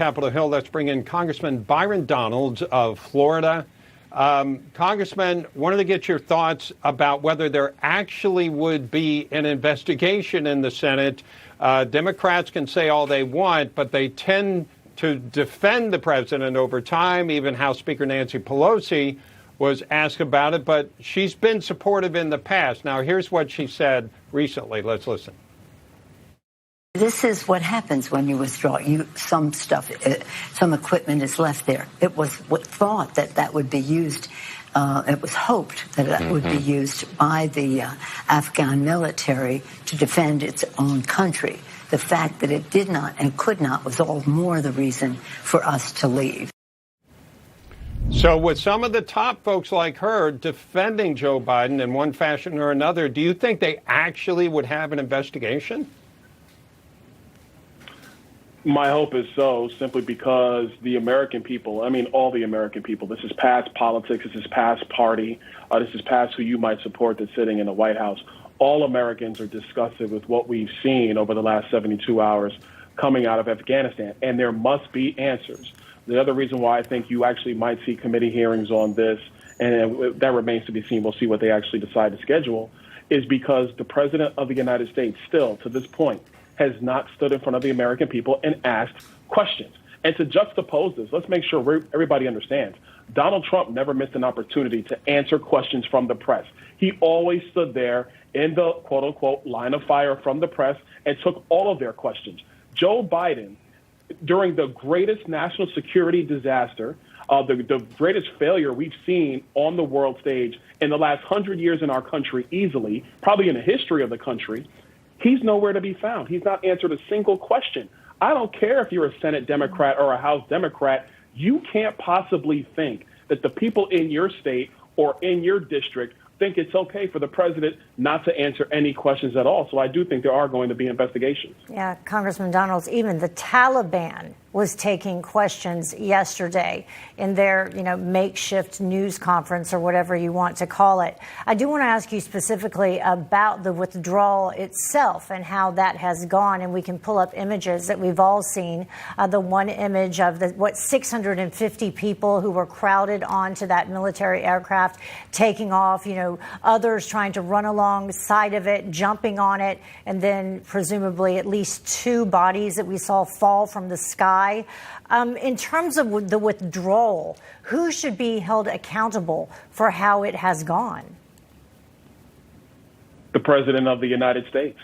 Capitol Hill. Let's bring in Congressman Byron Donalds of Florida. Congressman, wanted to get your thoughts about whether there actually would be an investigation in the Senate. Democrats can say all they want, but they tend to defend the president over time. Even House Speaker Nancy Pelosi was asked about it, but she's been supportive in the past. Now, here's what she said recently. Let's listen. This is what happens when you withdraw. Some equipment is left there. It was thought that would be used. It was hoped that it would be used by the Afghan military to defend its own country. The fact that it did not and could not was all more the reason for us to leave. So with some of the top folks like her defending Joe Biden in one fashion or another, do you think they actually would have an investigation? My hope is so, simply because the American people, all the American people, this is past politics, this is past party, this is past who you might support that's sitting in the White House. All Americans are disgusted with what we've seen over the last 72 hours coming out of Afghanistan, and there must be answers. The other reason why I think you actually might see committee hearings on this, and that remains to be seen, we'll see what they actually decide to schedule, is because the President of the United States still, to this point, has not stood in front of the American people and asked questions. And to juxtapose this, let's make sure everybody understands. Donald Trump never missed an opportunity to answer questions from the press. He always stood there in the quote-unquote line of fire from the press and took all of their questions. Joe Biden, during the greatest national security disaster, the greatest failure we've seen on the world stage in the last 100 years in our country easily, probably in the history of the country, he's nowhere to be found. He's not answered a single question. I don't care if you're a Senate Democrat or a House Democrat. You can't possibly think that the people in your state or in your district think it's okay for the president not to answer any questions at all. So I do think there are going to be investigations. Yeah, Congressman Donalds, even the Taliban was taking questions yesterday in their, makeshift news conference or whatever you want to call it. I do want to ask you specifically about the withdrawal itself and how that has gone. And we can pull up images that we've all seen. The one image of 650 people who were crowded onto that military aircraft taking off, others trying to run alongside of it, jumping on it, and then presumably at least 2 bodies that we saw fall from the sky. In terms of the withdrawal, who should be held accountable for how it has gone? The President of the United States.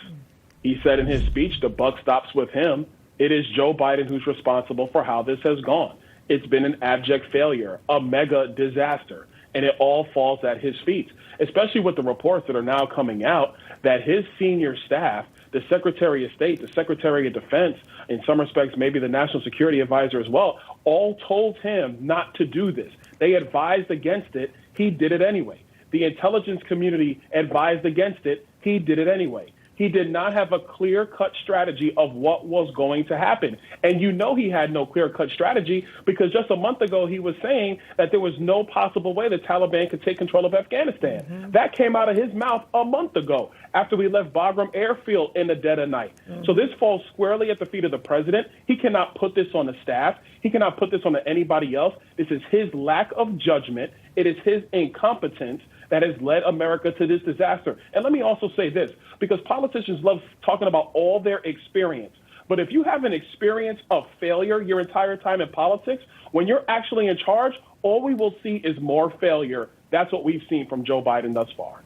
He said in his speech, the buck stops with him. It is Joe Biden who's responsible for how this has gone. It's been an abject failure, a mega disaster, and it all falls at his feet, especially with the reports that are now coming out that his senior staff, the Secretary of State, the Secretary of Defense, in some respects, maybe the National Security Advisor as well, all told him not to do this. They advised against it. He did it anyway. The intelligence community advised against it. He did it anyway. He did not have a clear-cut strategy of what was going to happen. And he had no clear-cut strategy because just a month ago he was saying that there was no possible way the Taliban could take control of Afghanistan. Mm-hmm. That came out of his mouth a month ago after we left Bagram Airfield in the dead of night. Mm-hmm. So this falls squarely at the feet of the president. He cannot put this on the staff. He cannot put this on anybody else. This is his lack of judgment. It is his incompetence that has led America to this disaster. And let me also say this, because politicians love talking about all their experience. But if you have an experience of failure your entire time in politics, when you're actually in charge, all we will see is more failure. That's what we've seen from Joe Biden thus far.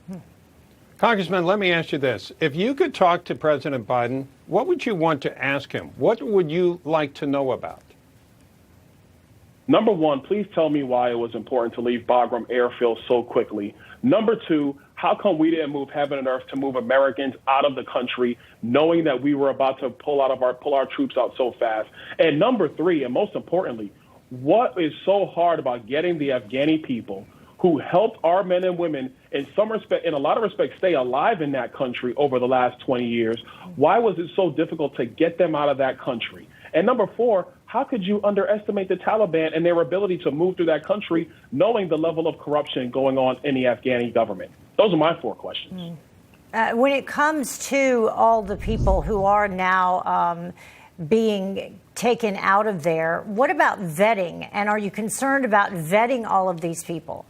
Congressman, let me ask you this. If you could talk to President Biden, what would you want to ask him? What would you like to know about? Number one, please tell me why it was important to leave Bagram Airfield so quickly. Number two, how come we didn't move heaven and earth to move Americans out of the country, knowing that we were about to pull our troops out so fast? And number three, and most importantly, what is so hard about getting the Afghani people who helped our men and women in a lot of respects, stay alive in that country over the last 20 years? Why was it so difficult to get them out of that country? And number four, how could you underestimate the Taliban and their ability to move through that country, knowing the level of corruption going on in the Afghani government? Those are my 4 questions. When it comes to all the people who are now being taken out of there. What about vetting? And are you concerned about vetting all of these people?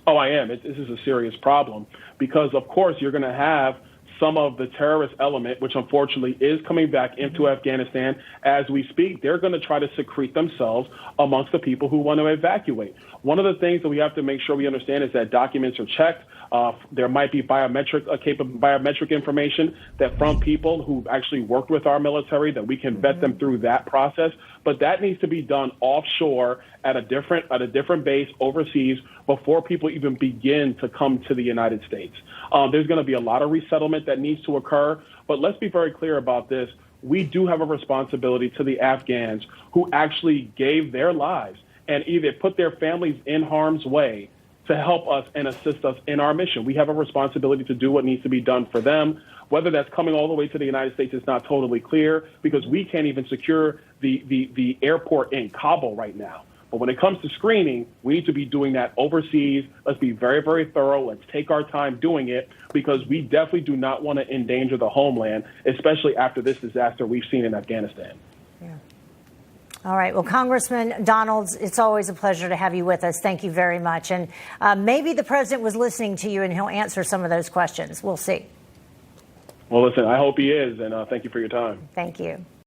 Oh, I am. This is a serious problem because, of course, you're going to have some of the terrorist element, which unfortunately is coming back into Afghanistan as we speak. They're going to try to secrete themselves amongst the people who want to evacuate. One of the things that we have to make sure we understand is that documents are checked. There might be biometric information that from people who actually worked with our military that we can vet them through that process. But that needs to be done offshore at a different base overseas before people even begin to come to the United States. There's going to be a lot of resettlement that needs to occur. But let's be very clear about this. We do have a responsibility to the Afghans who actually gave their lives and either put their families in harm's way to help us and assist us in our mission. We have a responsibility to do what needs to be done for them. Whether that's coming all the way to the United States is not totally clear because we can't even secure the airport in Kabul right now. But when it comes to screening, we need to be doing that overseas. Let's be very, very thorough. Let's take our time doing it because we definitely do not want to endanger the homeland, especially after this disaster we've seen in Afghanistan. Yeah. All right. Well, Congressman Donalds, it's always a pleasure to have you with us. Thank you very much. And maybe the president was listening to you and he'll answer some of those questions. We'll see. Well, listen, I hope he is. And thank you for your time. Thank you.